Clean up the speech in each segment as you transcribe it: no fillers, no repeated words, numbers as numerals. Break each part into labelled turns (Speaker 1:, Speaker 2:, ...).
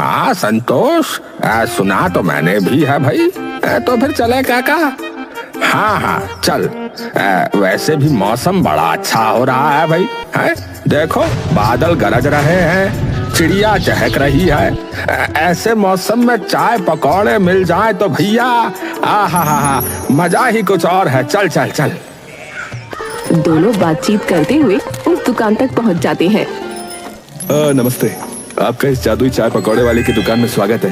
Speaker 1: हाँ संतोष, सुना तो मैंने भी है भाई। तो फिर चले काका? हाँ हाँ चल। वैसे भी मौसम बड़ा अच्छा हो रहा है भाई। है देखो, बादल गरज रहे हैं, चिड़िया चहक रही है। ऐसे मौसम में चाय पकौड़े मिल जाए तो भैया आहा, मजा ही कुछ और है। चल चल चल।
Speaker 2: दोनों बातचीत करते हुए उस दुकान तक पहुंच जाते हैं।
Speaker 3: नमस्ते, आपका इस जादुई चाय पकौड़े वाले की दुकान में स्वागत है।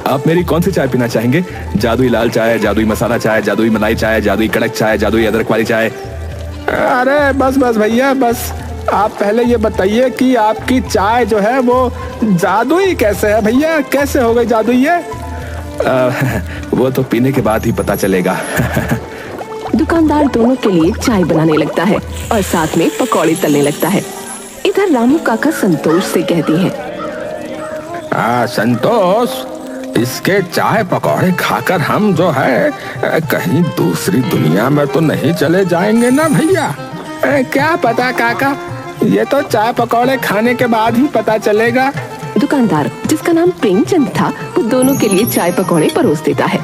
Speaker 3: आप मेरी कौन सी चाय पीना चाहेंगे? जादुई लाल चाय, जादुई मसाला चाय, जादुई मलाई चाय, जादुई कड़क चाय, जादुई अदरक वाली चाय?
Speaker 1: अरे बस बस भैया बस, आप पहले ये बताइए कि आपकी चाय जो है वो जादुई कैसे है भैया? कैसे हो गई जादुई ये?
Speaker 3: वो तो पीने के बाद ही पता चलेगा।
Speaker 2: दुकानदार दोनों के लिए चाय बनाने लगता है और साथ में पकौड़े तलने लगता है। इधर रामू काका संतोष से कहती हैं,
Speaker 1: संतोष, इसके चाय पकौड़े खाकर हम जो है कहीं दूसरी दुनिया में तो नहीं चले जाएंगे ना भैया? क्या पता काका, ये तो चाय पकौड़े खाने के बाद ही पता चलेगा।
Speaker 2: दुकानदार, जिसका नाम प्रेमचंद था, वो दोनों के लिए चाय पकौड़े परोस देता है,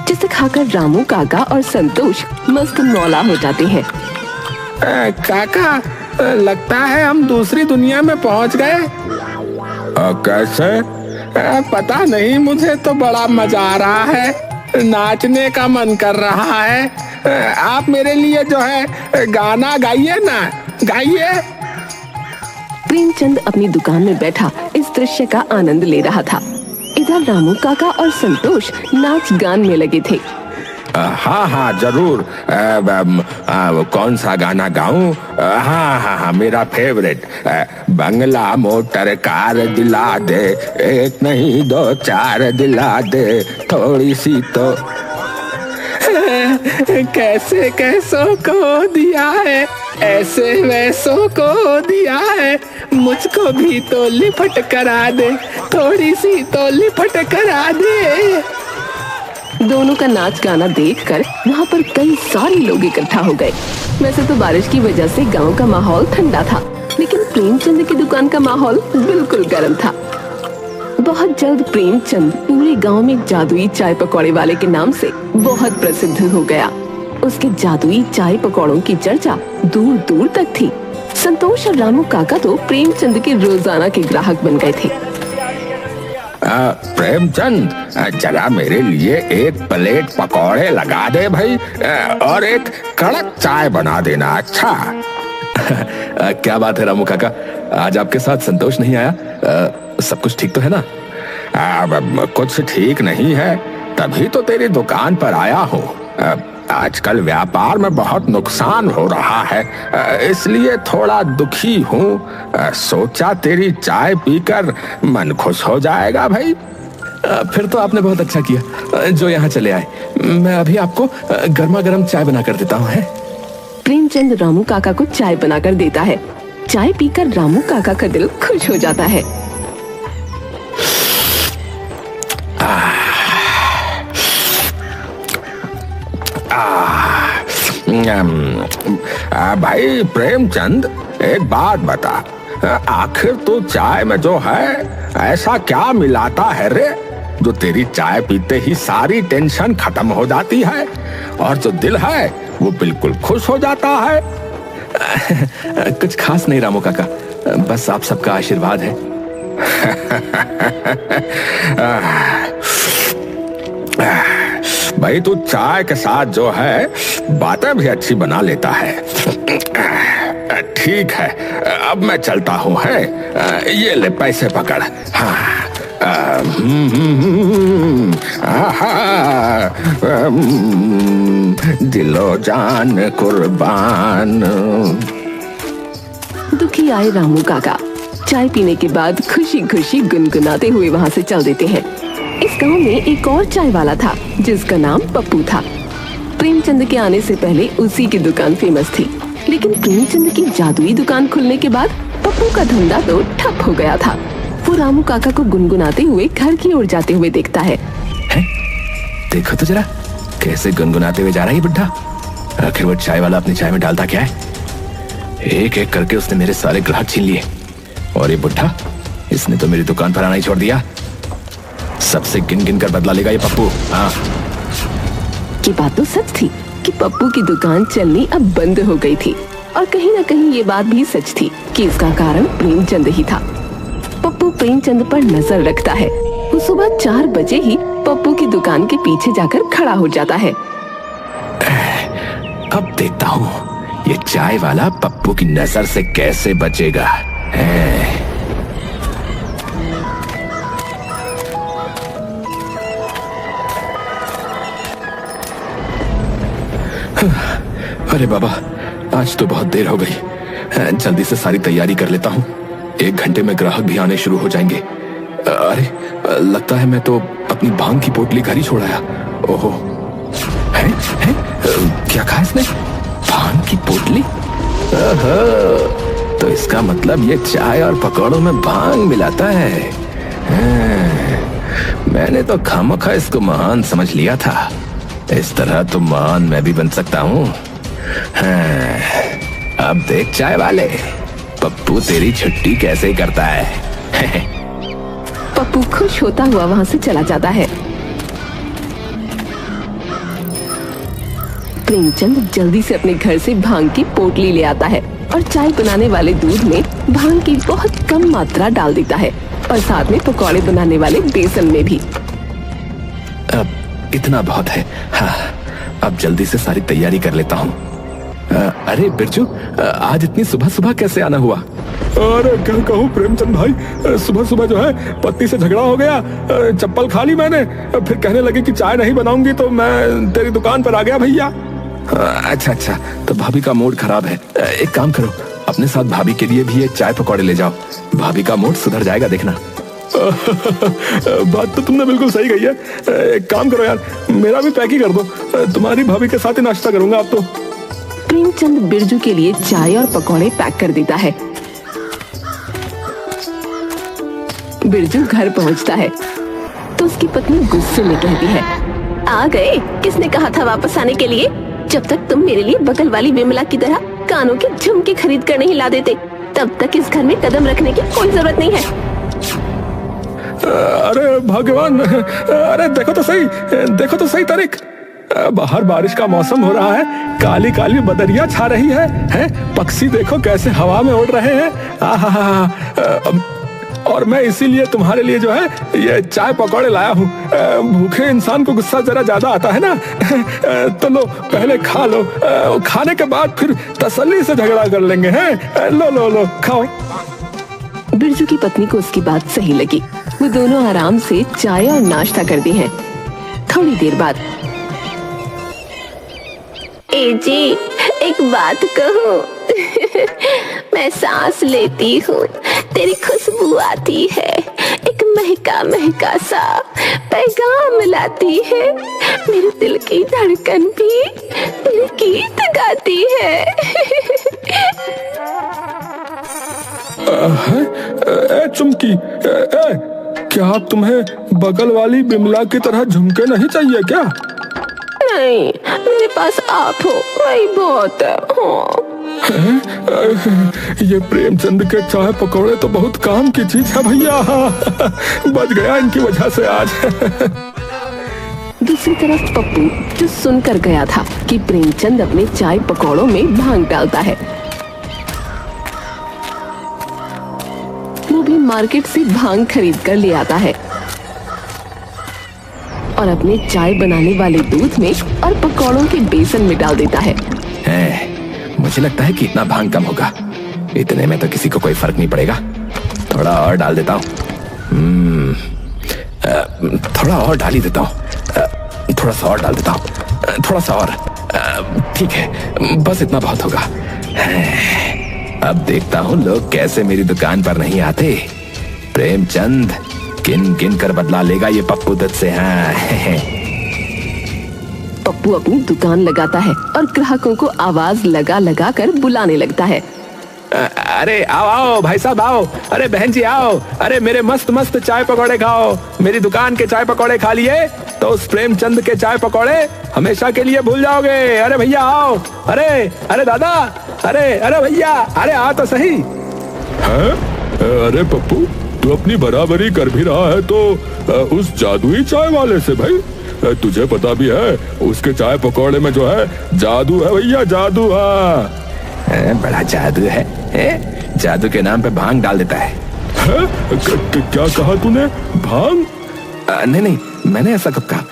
Speaker 2: जिसे खाकर रामू काका और संतोष मस्त मौला हो जाते हैं।
Speaker 1: काका, लगता है हम दूसरी दुनिया में पहुंच गए। कैसे? पता नहीं, मुझे तो बड़ा मजा आ रहा है, नाचने का मन कर रहा है। आप मेरे लिए जो है गाना गाइए ना, गाइए।
Speaker 2: प्रेमचंद अपनी दुकान में बैठा इस दृश्य का आनंद ले रहा था। इधर रामू काका और संतोष नाच गान में लगे थे।
Speaker 1: हाँ हाँ जरूर। कौन सा गाना गाऊं? हाँ, मेरा फेवरेट। बंगला मोटर कार दिला दे, एक नहीं दो चार दिला दे, थोड़ी सी तो। कैसे कैसों को दिया है, ऐसे वैसों को दिया है, मुझको भी तो लिपट करा दे, थोड़ी सी तो लिपट करा दे। दोनों का नाच गाना देखकर वहाँ पर कई सारे लोग इकट्ठा हो गए। वैसे तो बारिश की वजह से गांव का माहौल ठंडा था, लेकिन प्रेमचंद की दुकान का माहौल बिल्कुल गर्म था। बहुत जल्द प्रेमचंद पूरे गांव में जादुई चाय पकौड़े वाले के नाम से बहुत प्रसिद्ध हो गया। उसके जादुई चाय पकौड़ों की चर्चा दूर दूर तक थी। संतोष और रामू काका तो प्रेमचंद के रोजाना के ग्राहक बन गए थे। प्रेमचंद, जरा मेरे लिए एक प्लेट पकौड़े लगा दे भाई, और एक कड़क चाय बना देना। अच्छा।
Speaker 3: क्या बात है रामू काका, आज आपके साथ संतोष नहीं आया? सब कुछ ठीक तो है ना?
Speaker 1: कुछ ठीक नहीं है, तभी तो तेरी दुकान पर आया हूँ। आजकल व्यापार में बहुत नुकसान हो रहा है, इसलिए थोड़ा दुखी हूँ। सोचा तेरी चाय पीकर मन खुश हो जाएगा भाई।
Speaker 3: फिर तो आपने बहुत अच्छा किया जो यहाँ चले आए। मैं अभी आपको गर्मा गर्म चाय बना कर देता हूँ। है?
Speaker 2: प्रेमचंद रामू काका को चाय बनाकर देता है। चाय पीकर रामू काका का दिल खुश हो जाता है।
Speaker 1: भाई प्रेमचंद, एक बात बता, आखिर तू चाय में जो है ऐसा क्या मिलाता है रे, जो तेरी चाय पीते ही सारी टेंशन खत्म हो जाती है और जो दिल है वो बिल्कुल खुश हो जाता है?
Speaker 3: कुछ खास नहीं रामू काका, बस आप सबका आशीर्वाद है।
Speaker 1: भाई तू चाय के साथ जो है बातें भी अच्छी बना लेता है। ठीक है, अब मैं चलता हूँ। है, ये ले पैसे पकड़। हाँ, दिलो जान कुर्बान।
Speaker 2: दुखी आए रामू काका चाय पीने के बाद खुशी खुशी गुनगुनाते हुए वहाँ से चल देते हैं। इस गांव में एक और चाय वाला था जिसका नाम पप्पू था। प्रेमचंद के आने से पहले उसी की दुकान फेमस थी, लेकिन प्रेमचंद की जादुई दुकान खुलने के बाद पप्पू का धंधा तो ठप हो गया था। वो रामू काका को गुनगुनाते हुए घर की ओर जाते हुए देखता है।
Speaker 3: देखो तो जरा कैसे गुनगुनाते हुए जा रहा है ये बुड्ढा। आखिर वो चाय वाला अपनी चाय में डालता क्या है? एक एक करके उसने मेरे सारे ग्राहक छीन लिए, और ये बुड्ढा, इसने तो मेरी दुकान पर आना ही छोड़ दिया। सबसे गिन गिन कर बदला लेगा ये पप्पू। हाँ,
Speaker 2: की बात तो सच थी कि पप्पू की दुकान चलनी अब बंद हो गई थी, और कहीं न कहीं ये बात भी सच थी कि इसका कारण प्रेमचंद ही था। पप्पू प्रेमचंद पर नजर रखता है। वो सुबह 4 बजे ही पप्पू की दुकान के पीछे जाकर खड़ा हो जाता है।
Speaker 3: अब देखता हूँ ये चाय वाला पप्पू की नजर से कैसे बचेगा। अरे बाबा, आज तो बहुत देर हो गई। जल्दी से सारी तैयारी कर लेता हूँ। 1 घंटे में ग्राहक भी आने शुरू हो जाएंगे। अरे लगता है मैं तो अपनी भांग की पोटली घर ही छोड़ आया। ओहो, है? क्या कहा इसने? भांग की पोटली? तो इसका मतलब ये चाय और पकौड़ों में भांग मिलाता है। मैंने तो खामखा इसको महान समझ लिया था। इस तरह तो महान मैं भी बन सकता हूँ। अब देख चाय वाले, पप्पू तेरी छुट्टी कैसे करता है।
Speaker 2: पप्पू खुश होता हुआ वहां से चला जाता है। प्रेमचंद जल्दी से अपने घर से भांग की पोटली ले आता है और चाय बनाने वाले दूध में भांग की बहुत कम मात्रा डाल देता है, और साथ में पकौड़े बनाने वाले बेसन में भी।
Speaker 3: अब इतना बहुत है। हाँ, अब जल्दी से सारी तैयारी कर लेता हूँ। अरे बिरजू, आज इतनी सुबह सुबह कैसे आना हुआ?
Speaker 1: अरे क्या कहूँ प्रेमचंद भाई, सुबह सुबह जो है पत्नी से झगड़ा हो गया। चप्पल खा ली मैंने, फिर कहने लगी कि चाय नहीं बनाऊंगी, तो मैं तेरी दुकान पर आ गया भैया।
Speaker 3: अच्छा, तो भाभी का मूड खराब है। एक काम करो, अपने साथ भाभी के लिए भी ये चाय पकौड़े ले जाओ। भाभी का मूड सुधर जाएगा, देखना।
Speaker 1: बात तो तुमने बिल्कुल सही कही है। एक काम करो यार, मेरा भी पैक ही कर दो। तुम्हारी भाभी के साथ ही नाश्ता करूंगा अब तो।
Speaker 2: प्रेमचंद बिरजू के लिए चाय और पकौड़े पैक कर देता है। बिरजू घर पहुंचता है तो उसकी पत्नी गुस्से में कहती है, आ गए? किसने कहा था वापस आने के लिए? जब तक तुम मेरे लिए बगल वाली विमला की तरह कानों के झुमके खरीद कर नहीं ला देते, तब तक इस घर में कदम रखने की कोई जरूरत नहीं है।
Speaker 1: अरे भगवान, अरे देखो तो सही तारीख। बाहर बारिश का मौसम हो रहा है, काली काली बदरिया छा रही है? पक्षी देखो कैसे हवा में उड़ रहे हैं। और मैं इसीलिए तुम्हारे लिए जो है ये चाय पकौड़े लाया हूँ। भूखे इंसान को गुस्सा जरा ज्यादा आता है ना। तो लो, पहले खा लो, खाने के बाद फिर तसल्ली से झगड़ा कर लेंगे। हैं? लो खाओ।
Speaker 2: बिरजू की पत्नी को उसकी बात सही लगी। वो दोनों आराम से चाय और नाश्ता करते हैं। थोड़ी देर बाद, ए जी, एक बात कहूं? मैं सांस लेती हूँ, तेरी खुशबू आती है, एक महका महका सा पैगाम लाती है, मेरे दिल की धड़कन भी तेरे गीत गाती है।
Speaker 1: चुमकी, क्या तुम्हें बगल वाली बिमला की तरह झुमके नहीं चाहिए क्या?
Speaker 2: नहीं, मेरे पास आप हो, वही बहुत है।
Speaker 1: ये प्रेमचंद के चाय पकौड़े तो बहुत काम की चीज है भैया। बच गया इनकी वजह से आज।
Speaker 2: दूसरी तरफ पप्पू, जो सुनकर गया था कि प्रेमचंद अपने चाय पकौड़ों में भांग डालता है, वो भी मार्केट से भांग खरीद कर ले आता है और अपने चाय बनाने वाले दूध में और पकौड़ों के बेसन में डाल देता है।
Speaker 3: मुझे लगता है कि इतना भांग कम होगा। इतने में तो किसी को कोई फर्क नहीं पड़ेगा। थोड़ा और डाल देता हूँ। थोड़ा और डाल ही देता हूँ। थोड़ा सा और डाल देता हूँ। थोड़ा सा और। ठीक है, बस इतना बहुत होगा। अब देखता हूँ लोग कैसे मेरी दुकान पर नहीं आते। प्रेमचंद गिन गिन कर बदला लेगा ये पप्पू दत्त से। हाँ।
Speaker 2: पप्पू अपनी दुकान लगाता है और ग्राहकों को आवाज लगा लगा कर बुलाने लगता है।
Speaker 3: अरे आओ भाई साहब आओ, अरे बहन जी आओ, अरे मेरे मस्त मस्त चाय पकौड़े खाओ। मेरी दुकान के चाय पकौड़े खा लिए तो उस प्रेमचंद के चाय पकौड़े हमेशा के लिए भूल जाओगे। अरे भैया आओ, अरे दादा, अरे भैया, अरे आ तो सही।
Speaker 1: अरे पप्पू,
Speaker 3: तू अपनी बराबरी कर भी रहा है तो उस जादुई चाय वाले से भाई। तुझे पता भी है उसके चाय पकौड़े में जो है जादू है भैया, जादू। हाँ, बड़ा जादू है। जादू के नाम पे भांग डाल देता है। क्या कहा तूने? भांग? नहीं, मैंने ऐसा कब कहा।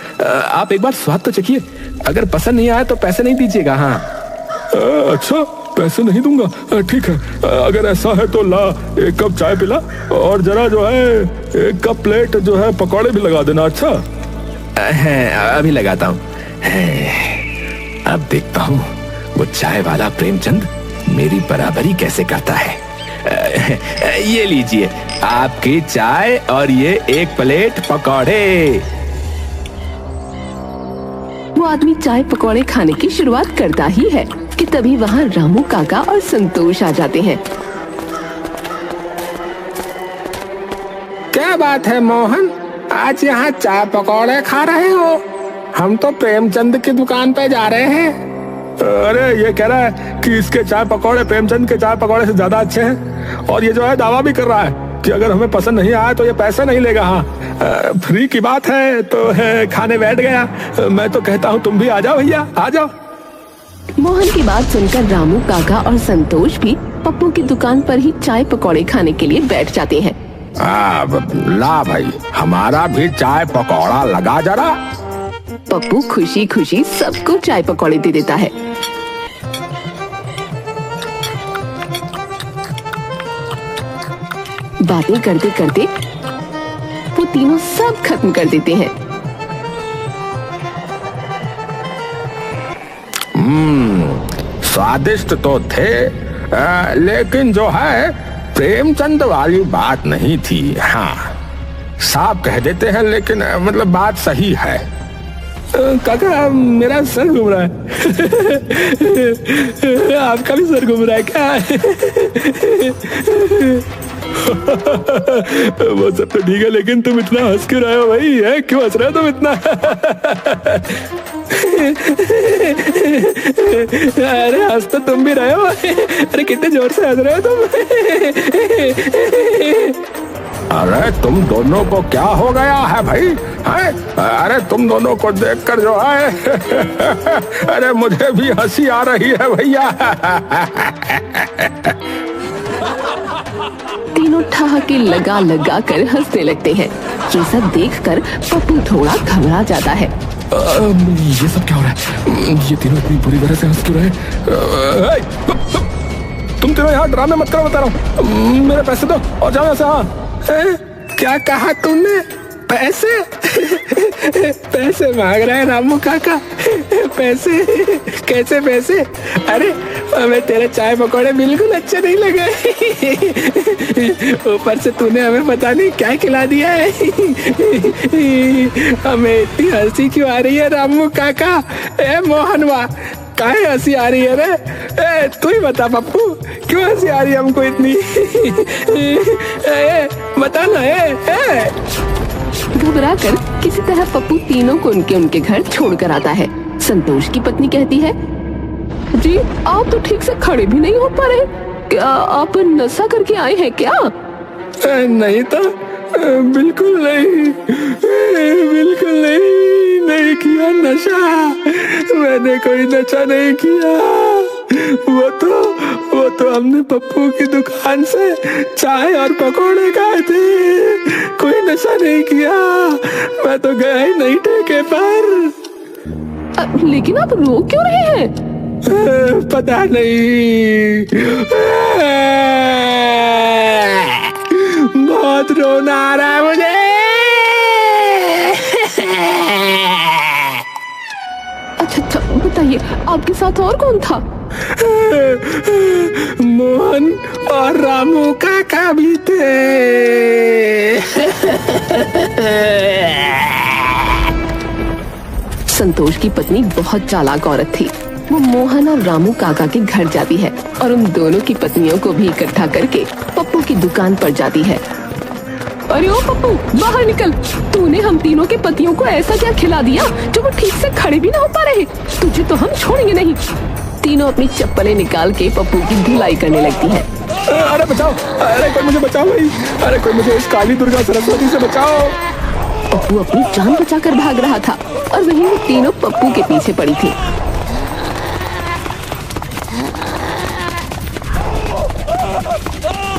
Speaker 3: आप एक बार स्वाद तो चखिए, अगर पसंद नहीं आया तो पैसे नहीं दीजिएगा। हाँ। अच्छा, पैसे नहीं दूंगा, ठीक है। अगर ऐसा है तो ला एक कप चाय पिला और जरा जो है एक कप प्लेट जो है पकौड़े भी लगा देना। अच्छा अभी लगाता हूँ। अब देखता हूँ वो चाय वाला प्रेमचंद मेरी बराबरी कैसे करता है। ये लीजिए आपकी चाय और ये एक प्लेट पकौड़े।
Speaker 2: वो आदमी चाय पकौड़े खाने की शुरुआत करता ही है कि तभी वहाँ रामू काका और संतोष आ जाते हैं।
Speaker 1: क्या बात है मोहन, आज यहाँ चाय पकौड़े खा रहे हो? हम तो प्रेमचंद की दुकान पे जा रहे हैं।
Speaker 3: अरे ये कह रहा है कि इसके चाय पकौड़े प्रेमचंद के चाय पकौड़े से ज्यादा अच्छे हैं, और ये जो है दावा भी कर रहा है कि अगर हमें पसंद नहीं आया तो ये पैसे नहीं लेगा। हाँ, फ्री की बात है तो खाने बैठ गया। मैं तो कहता हूँ तुम भी आ जाओ भैया, आ जाओ।
Speaker 2: मोहन की बात सुनकर रामू काका और संतोष भी पप्पू की दुकान पर ही चाय पकौड़े खाने के लिए बैठ जाते हैं।
Speaker 1: ला भाई, हमारा भी चाय पकौड़ा लगा जरा।
Speaker 2: पप्पू खुशी खुशी सबको चाय पकौड़े दे देता है। बातें करते करते वो तीनों सब खत्म कर देते हैं।
Speaker 1: स्वादिष्ट तो थे, लेकिन जो है प्रेमचंद वाली बात नहीं थी। हाँ, साफ कह देते हैं, लेकिन मतलब बात सही है।
Speaker 3: काका मेरा सर घूम रहा है। आपका भी सर घूम रहा है क्या? वो सब तो ठीक है, लेकिन तुम इतना हंस क्यों रहे हो भाई? है क्यों हंस रहे हो तुम इतना?
Speaker 1: अरे हंस तो तुम भी रहे हो। अरे कितने जोर से हंस रहे हो तुम। अरे तुम दोनों को क्या हो गया है भाई? है? अरे तुम दोनों को देखकर जो है अरे मुझे भी हंसी आ रही है भैया।
Speaker 2: तीनों ठहाके लगा लगा कर हंसने लगते हैं। ये सब देखकर पप्पू थोड़ा घबरा जाता है।
Speaker 3: ये सब क्या हो रहा है? ये तीनों इतनी बुरी तरह से हंस क्यों रहे हैं? तुम तीनों यहाँ ड्रामे मत करो, बता रहा हूँ। मेरे पैसे दो और जाओ यहाँ से। हाँ,
Speaker 1: क्या कहा तुमने? पैसे? पैसे मांग रहे हैं रामू काका? पैसे? कैसे पैसे? अरे हमें तेरे चाय पकौड़े बिल्कुल अच्छे नहीं लगे। ऊपर से तूने हमें पता नहीं क्या खिला दिया है। हमें इतनी हंसी क्यों आ रही है रामू काका? ए मोहनवा, काहे हंसी आ रही है रे? तू ही बता पप्पू, क्यों हंसी आ रही है हमको इतनी? बता ना।
Speaker 2: घबरा कर किसी तरह पप्पू तीनों को उनके घर छोड़कर आता है। संतोष की पत्नी कहती है, जी आप तो ठीक से खड़े भी नहीं हो पा रहे, क्या आप नशा करके आए हैं क्या?
Speaker 1: नहीं तो, बिल्कुल नहीं, बिल्कुल नहीं किया नशा। मैंने कोई नशा नहीं किया। वो तो हमने पप्पू की दुकान से चाय और पकौड़े खाए थे, कोई नशा नहीं किया। मैं तो गया ही नहीं ठेके पर।
Speaker 2: लेकिन आप रो क्यों रहे हैं?
Speaker 1: पता नहीं, बहुत रोना आ रहा है मुझे।
Speaker 2: अच्छा बताइए, आपके साथ और कौन था?
Speaker 1: मोहन और रामू काका भी थे।
Speaker 2: संतोष की पत्नी बहुत चालाक औरत थी। वो मोहन और रामू काका के घर जाती है और उन दोनों की पत्नियों को भी इकट्ठा करके पप्पू की दुकान पर जाती है। अरे ओ पप्पू, बाहर निकल। तूने हम तीनों के पतियों को ऐसा क्या खिला दिया जो वो ठीक से खड़े भी ना हो पा रहे? तुझे तो हम छोड़ेंगे नहीं। तीनों अपनी चप्पलें निकाल के पप्पू की धुलाई करने लगती है।
Speaker 3: अरे बचाओ, अरे कोई मुझे बचाओ भाई, अरे कोई मुझे इस काली दुर्गा सरस्वती से बचाओ।
Speaker 2: पप्पू अपनी जान बचाकर भाग रहा था और वहीं वो तीनों पप्पू के पीछे पड़ी थी।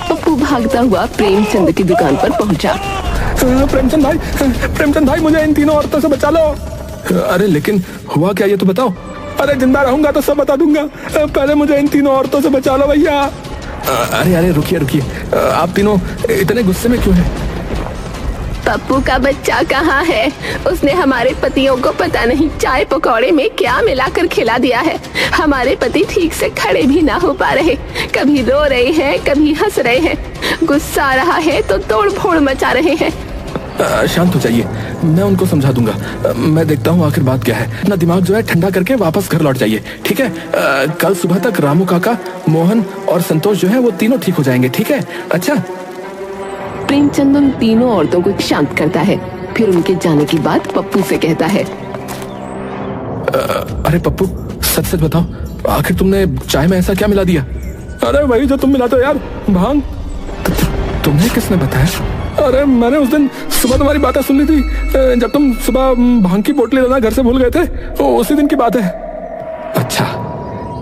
Speaker 2: पप्पू भागता हुआ प्रेमचंद की दुकान पर पहुंचा।
Speaker 3: प्रेमचंद भाई मुझे इन तीनों औरतों से बचा लो। अरे लेकिन हुआ क्या ये तो बताओ। अरे जिंदा रहूंगा तो सब बता दूंगा, पहले मुझे इन तीनों औरतों से बचा लो भैया। अरे अरे रुकिए रुकिए, आप तीनों इतने गुस्से में क्यों हैं?
Speaker 2: पप्पू का बच्चा कहाँ है? उसने हमारे पतियों को पता नहीं चाय पकौड़े में क्या मिलाकर खिला दिया है। हमारे पति ठीक से खड़े भी ना हो पा रहे, कभी रो रहे हैं कभी हंस रहे हैं, गुस्सा आ रहा है तो तोड़ फोड़ मचा रहे हैं।
Speaker 3: शांत हो जाइए, मैं उनको समझा दूंगा। मैं देखता हूँ आखिर बात क्या है। अपना दिमाग जो है ठंडा करके वापस घर लौट जाइए, ठीक है? कल सुबह तक रामू काका, मोहन और संतोष जो है वो तीनों ठीक हो जाएंगे, ठीक है? अच्छा।
Speaker 2: प्रेमचंद उन तीनों औरतों को शांत करता है, फिर उनके जाने के बाद पप्पू से कहता है,
Speaker 3: अरे पप्पू सच सच बताओ, आखिर तुमने चाय में ऐसा क्या मिला दिया? अरे वही जो तुम मिलाते हो यार, भांग। तुम्हें किसने बताया? अरे मैंने उस दिन सुबह तुम्हारी बातें सुन ली थी, जब तुम सुबह भांग की बोतलें लेना घर से भूल गए थे, उसी दिन की बात है। अच्छा,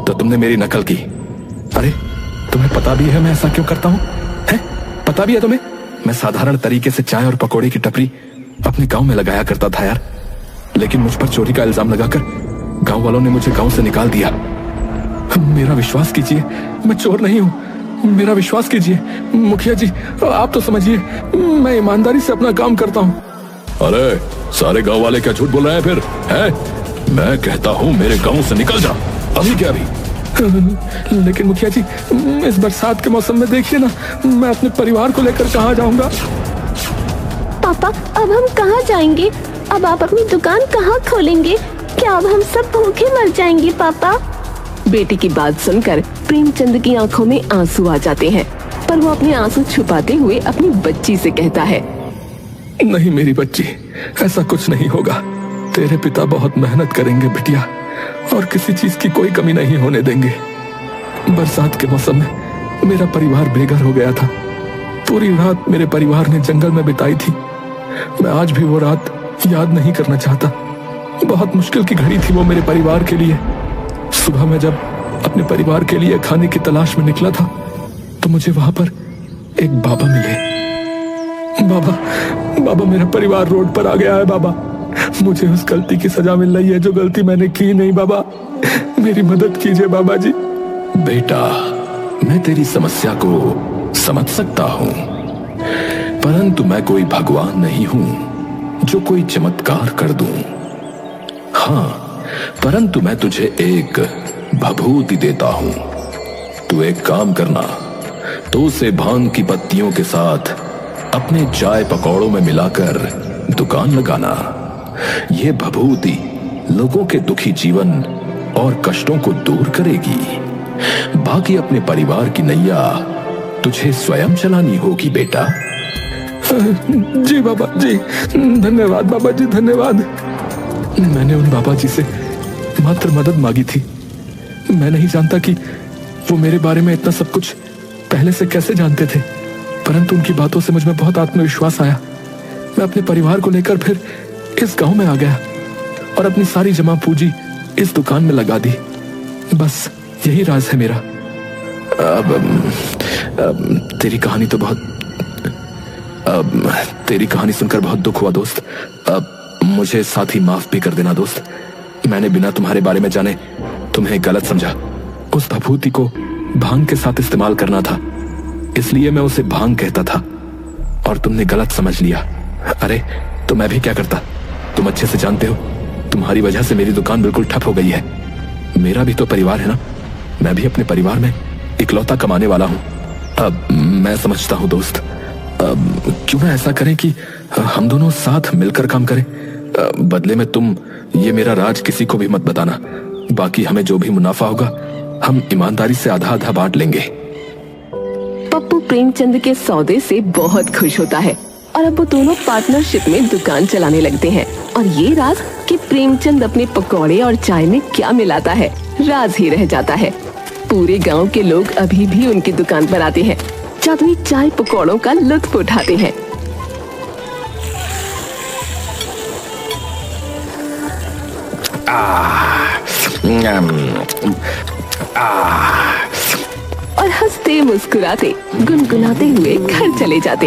Speaker 3: तो तुमने मेरी नकल की। अरे तुम्हें पता भी है मैं ऐसा क्यों करता हूँ? है पता भी है तुम्हें? मैं साधारण तरीके से चाय और पकौड़े की टपरी अपने गांव में लगाया करता था यार, लेकिन मुझ पर चोरी का इल्जाम लगाकर गांव वालों ने मुझे गांव से निकाल दिया। मेरा विश्वास कीजिए, मैं चोर नहीं हूँ, मेरा विश्वास कीजिए। मुखिया जी आप तो समझिए, मैं ईमानदारी से अपना काम करता हूँ। अरे सारे गांव वाले क्या झूठ बोल रहे हैं फिर? है मैं कहता हूँ मेरे गांव से निकल जा, अभी क्या अभी। लेकिन मुखिया जी इस बरसात के मौसम में देखिए ना, मैं अपने परिवार को लेकर कहाँ जाऊंगा?
Speaker 2: पापा अब हम कहाँ जाएंगे? अब आप अपनी दुकान कहाँ खोलेंगे? क्या अब हम सब भूखे मर जाएंगे पापा? बेटी की बात सुनकर प्रेमचंद की आंखों में आंसू आ जाते हैं, पर वो अपने आंसू छुपाते हुए अपनी बच्ची से कहता है,
Speaker 3: नहीं मेरी बच्ची, ऐसा कुछ नहीं होगा। तेरे पिता बहुत मेहनत करेंगे बिटिया, और किसी चीज की कोई कमी नहीं होने देंगे। बरसात के मौसम में मेरा परिवार बेघर हो गया था, पूरी रात मेरे परिवार ने जंगल में बिताई थी। मैं आज भी वो रात याद नहीं करना चाहता। बहुत मुश्किल की घड़ी थी वो मेरे परिवार के लिए। सुबह मैं जब अपने परिवार के लिए खाने की तलाश में निकला था तो मुझे वहां पर एक बाबा मिले। बाबा मेरा परिवार रोड पर आ गया है बाबा, मुझे उस गलती की सजा मिल रही है जो गलती मैंने की नहीं। बाबा मेरी मदद कीजिए बाबा जी। बेटा मैं तेरी समस्या को समझ सकता हूँ, परंतु मैं कोई भगवान नहीं हूँ जो कोई चमत्कार कर दूं। हाँ परंतु मैं तुझे एक भभूति देता हूं। तू एक काम करना, तो उसे भांग की पत्तियों के साथ अपने चाय पकौड़ों में मिलाकर दुकान लगाना। ये भभूति लोगों के दुखी जीवन और कष्टों को दूर करेगी। बाकी अपने परिवार की नैया तुझे स्वयं चलानी होगी बेटा। जी बाबा जी, धन्यवाद बाबा जी, धन्यवाद। मैंने उन बाबा जी से मात्र मदद मांगी थी। मैं नहीं जानता कि वो मेरे बारे में इतना सब कुछ पहले से कैसे जानते थे, परंतु उनकी बातों से मुझ में बहुत आत्मविश्वास आया। मैं अपने परिवार को लेकर फिर इस गांव में आ गया और अपनी सारी जमा पूंजी इस दुकान में लगा दी। बस यही राज है मेरा। अब तेरी कहानी तो तेरी कहानी सुनकर बहुत दुख हुआ दोस्त। मुझे साथ ही माफ भी कर देना दोस्त। मैंने बिना तुम्हारे बारे में जाने तुम्हें गलत समझा। उस भभूति को भांग के साथ इस्तेमाल करना था, इसलिए मैं उसे भांग कहता था और तुमने गलत समझ लिया। अरे तो मैं भी क्या करता, तुम अच्छे से जानते हो, तुम्हारी वजह से मेरी दुकान बिल्कुल ठप हो गई है। मेरा भी तो परिवार है ना, मैं भी अपने परिवार में इकलौता कमाने वाला हूँ। अब मैं समझता हूँ दोस्त, क्यों ना ऐसा करें कि हम दोनों साथ मिलकर काम करें। बदले में तुम ये मेरा राज किसी को भी मत बताना। बाकी हमें जो भी मुनाफा होगा हम ईमानदारी से आधा आधा बांट लेंगे।
Speaker 2: पप्पू प्रेमचंद के सौदे से बहुत खुश होता है और अब वो दोनों पार्टनरशिप में दुकान चलाने लगते हैं। और ये राज कि प्रेमचंद अपने पकौड़े और चाय में क्या मिलाता है, राज ही रह जाता है। पूरे गांव के लोग अभी भी उनकी दुकान पर आते हैं, जादुई चाय पकौड़ों का लुत्फ उठाते हैं। और हंसते मुस्कुराते गुनगुनाते हुए घर चले जाते